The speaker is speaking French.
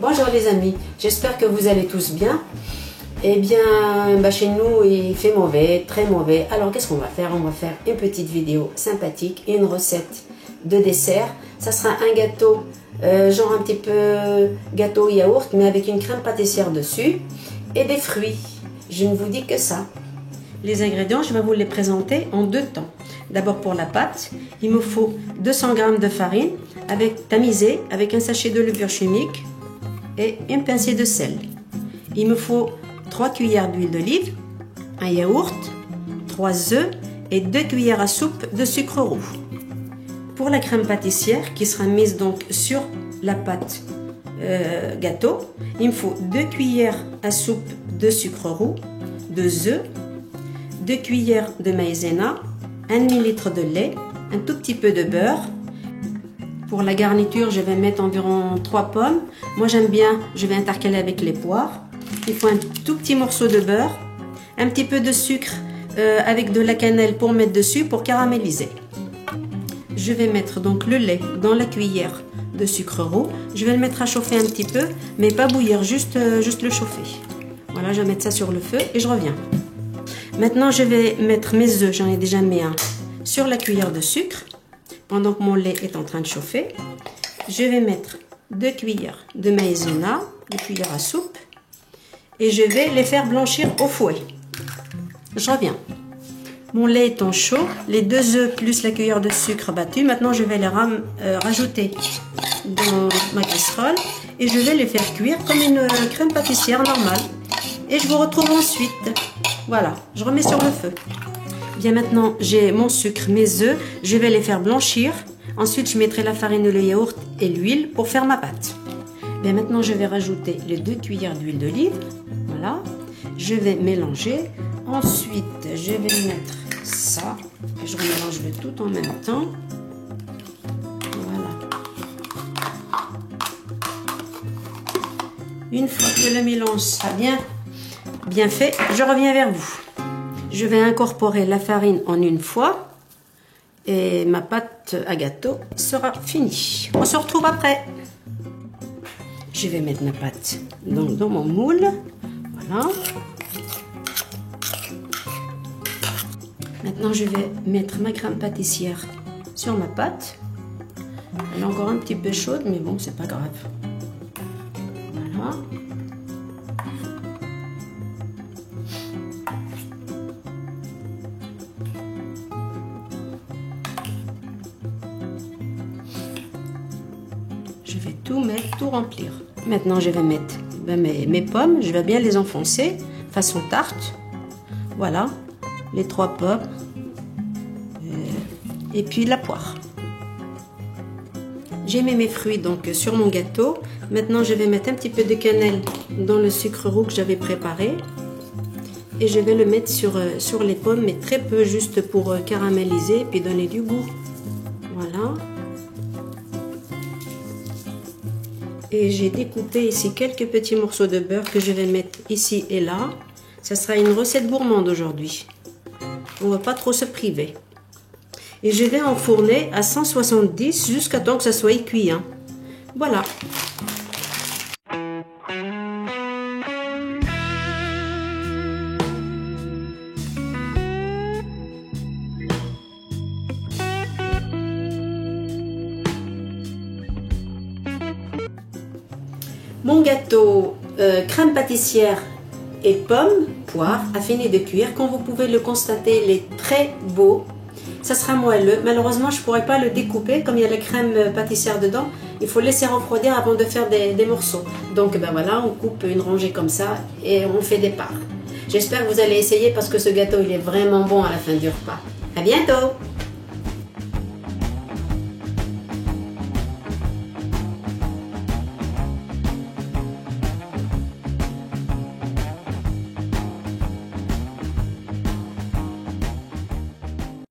Bonjour les amis, j'espère que vous allez tous bien. Eh bien, chez nous il fait mauvais, très mauvais. Alors qu'est-ce qu'on va faire? On va faire une petite vidéo sympathique et une recette de dessert. Ça sera un gâteau, genre un petit peu gâteau yaourt, mais avec une crème pâtissière dessus et des fruits. Je ne vous dis que ça. Les ingrédients, je vais vous les présenter en deux temps. D'abord pour la pâte, il me faut 200 g de farine tamisée avec un sachet de levure chimique et une pincée de sel. Il me faut 3 cuillères d'huile d'olive, un yaourt, 3 œufs et 2 cuillères à soupe de sucre roux. Pour la crème pâtissière qui sera mise donc sur la pâte gâteau, il me faut 2 cuillères à soupe de sucre roux, 2 œufs, 2 cuillères de maïzena, 1 ml de lait, un tout petit peu de beurre. Pour la garniture, je vais mettre environ 3 pommes. Moi j'aime bien, je vais intercaler avec les poires. Il faut un tout petit morceau de beurre, un petit peu de sucre avec de la cannelle pour mettre dessus, pour caraméliser. Je vais mettre donc le lait dans la cuillère de sucre roux. Je vais le mettre à chauffer un petit peu, mais pas bouillir, juste le chauffer. Voilà, je vais mettre ça sur le feu et je reviens. Maintenant, je vais mettre mes œufs, j'en ai déjà mis un, sur la cuillère de sucre. Pendant que mon lait est en train de chauffer, je vais mettre 2 cuillères de maïzena, 2 cuillères à soupe, et je vais les faire blanchir au fouet. Je reviens. Mon lait étant chaud, les 2 œufs plus la cuillère de sucre battue, maintenant je vais les rajouter dans ma casserole et je vais les faire cuire comme une crème pâtissière normale. Et je vous retrouve ensuite. Voilà, je remets sur le feu. Bien, maintenant j'ai mon sucre, mes œufs, je vais les faire blanchir. Ensuite je mettrai la farine, le yaourt et l'huile pour faire ma pâte. Bien, maintenant je vais rajouter les 2 cuillères d'huile d'olive. Voilà, je vais mélanger. Ensuite je vais mettre ça et je mélange le tout en même temps. Voilà. Une fois que le mélange sera bien fait, je reviens vers vous. Je vais incorporer la farine en une fois et ma pâte à gâteau sera finie. On se retrouve après. Je vais mettre ma pâte donc dans mon moule. Voilà. Maintenant, je vais mettre ma crème pâtissière sur ma pâte. Elle est encore un petit peu chaude, mais bon, c'est pas grave. Voilà. Je vais tout mettre, tout remplir. Maintenant, je vais mettre mes pommes. Je vais bien les enfoncer façon tarte. Voilà, les 3 pommes. Et puis la poire. J'ai mis mes fruits donc sur mon gâteau. Maintenant, je vais mettre un petit peu de cannelle dans le sucre roux que j'avais préparé. Et je vais le mettre sur les pommes, mais très peu, juste pour caraméliser et puis donner du goût. Voilà. Et j'ai découpé ici quelques petits morceaux de beurre que je vais mettre ici et là. Ça sera une recette gourmande aujourd'hui. On ne va pas trop se priver. Et je vais enfourner à 170 jusqu'à temps que ça soit cuit. Voilà. Mon gâteau crème pâtissière et pommes, poire, a fini de cuire. Comme vous pouvez le constater, il est très beau. Ça sera moelleux. Malheureusement, je ne pourrai pas le découper. Comme il y a la crème pâtissière dedans, il faut laisser refroidir avant de faire des morceaux. Donc voilà, on coupe une rangée comme ça et on fait des parts. J'espère que vous allez essayer parce que ce gâteau, il est vraiment bon à la fin du repas. À bientôt!